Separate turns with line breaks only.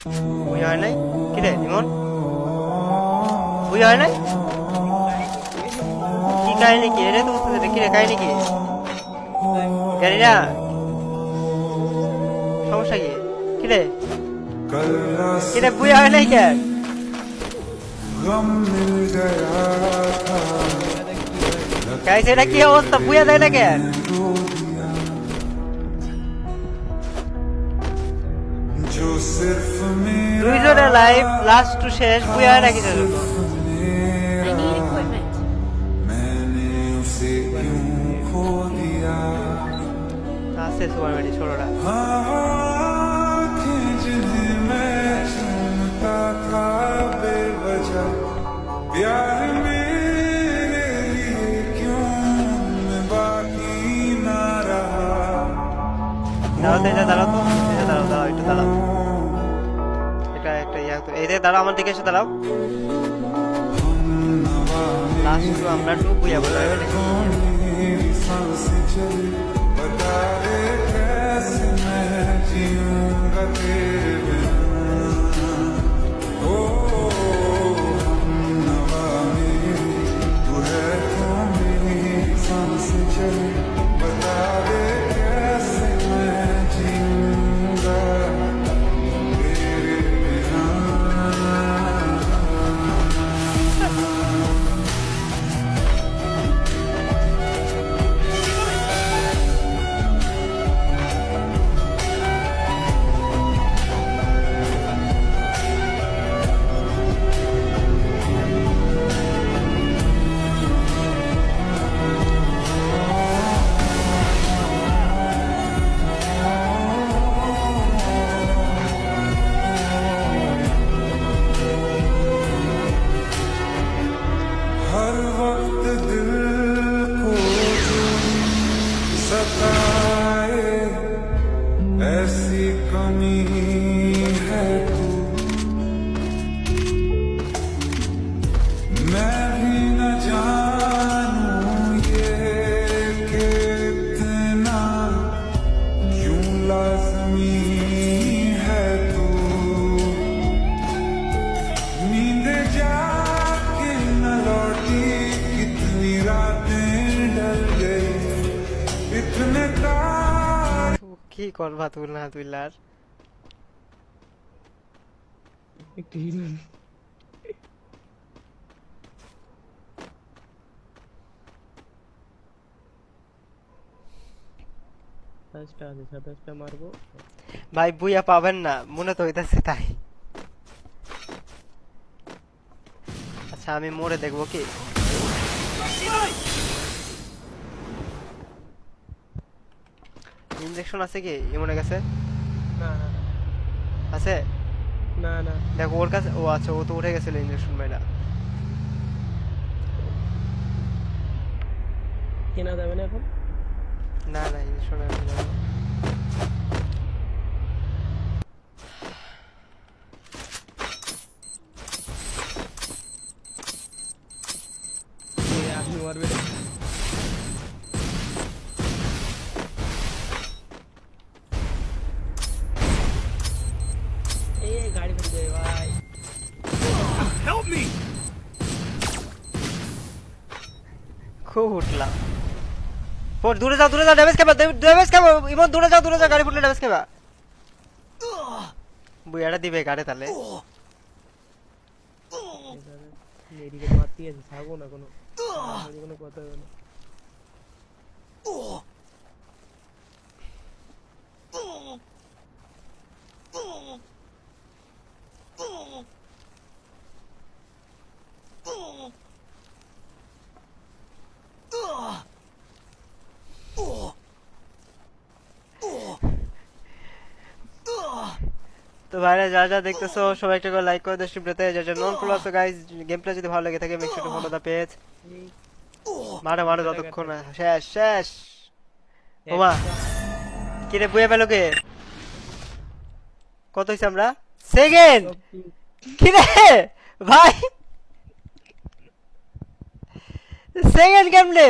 বুঝা হয় নাই কি রে ইমন, বুঝা হয় নাই কি কাহিনী, কি রে তো বুঝতে কি রে কাহিনী কি জানি না, সমস্যা কি কি রে, কি রে বুঝা হয় নাই কেন? গাইস এটা কি অবস্থা, বুঝা যায় না কেন? দুইজনের লাইভ লাস্ট টু শেষ বুঝা হয় না কিছু জন্য।
I need equipment.
আছে সুপার মেডি ছোড়োরা। দাঁড়াও তো, এটা দাঁড়াও তো, এটা দাঁড়াও, দাঁড়াও একটু দাঁড়াও, এটা একটা ইয়া এই যে দাঁড়াও, আমার দিকে এসে দাঁড়াও। লাস্ট টু আমরা টু বুঝা বলা হবে নাকি?
हर वक्त दिल को जो सताए ऐसी कमी है तू, मैं भी न जानूं ये कि इतना क्यों लाज़मी है तू। नींद जाके न लौटी कितनी रातें ढल गई इतने तार।
কি করবা তুই না তুই লার?
একটু হিরোইন সাতাশটা আছে, 27টা মারবো।
ভাই বুইয়া পাবেন না মনে তো হইতাছে তাই। আচ্ছা আমি মোড়ে দেখবো কি, ইনজেকশন আছে কি ইমনের কাছে?
না না
আছে
না না
দেখো ওর কাছে, ও আচ্ছা ও তো উঠে গেছিল ইনজেকশন মেয়েটা।
কেনা যাবে না এখন।
না না ইনজেকশন
আপনি মারবে এই গাড়ি ফেলে যাবে ভাই।
খুব উঠলাম। পর দূরে যাও, দূরে যাও, ড্যামেজ খাবা, ড্যামেজ খাবা ইমন, দূরে যাও, দূরে যাও, গাড়ি ফুটলে ড্যামেজ খাবা। বুইয়াটা দিবে গাড়ি তাহলে।
এদিকে মারতে আছে, ছাগো না কোনো, কোনো কথা হবে না।
তো ভাইরা যা যা দেখতেছো সবাই একটা করে লাইক করে দাও স্ট্রিমটাতে, যা যা নন ফলো আছো গাইস গেমপ্লে যদি ভালো লাগে থাকে make sure to follow the page. মারো মারো যতক্ষণ না শেষ শেষ। ওমা কি রে বুয়ে পেলো কে? কত হইছে আমরা? সেকেন্ড কি রে ভাই, সেকেন্ড কেমনে?